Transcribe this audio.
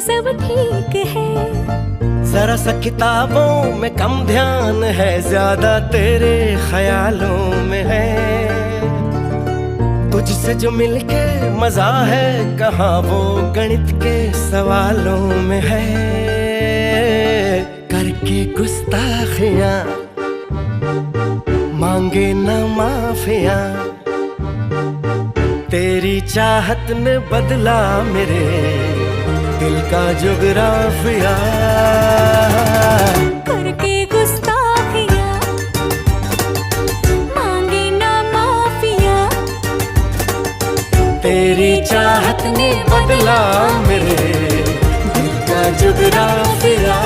सब ठीक है। जरा सा किताबों में कम ध्यान है, ज्यादा तेरे ख्यालों में है। तुझसे जो मिलके मजा है, कहाँ वो गणित के सवालों में है। करके गुस्ताखियां मांगे न माफिया, तेरी चाहत ने बदला मेरे दिल का जुगराफिया। करके गुस्ताखियां मांगे ना माफिया, तेरी चाहत ने बदला मेरे दिल का जुगराफिया।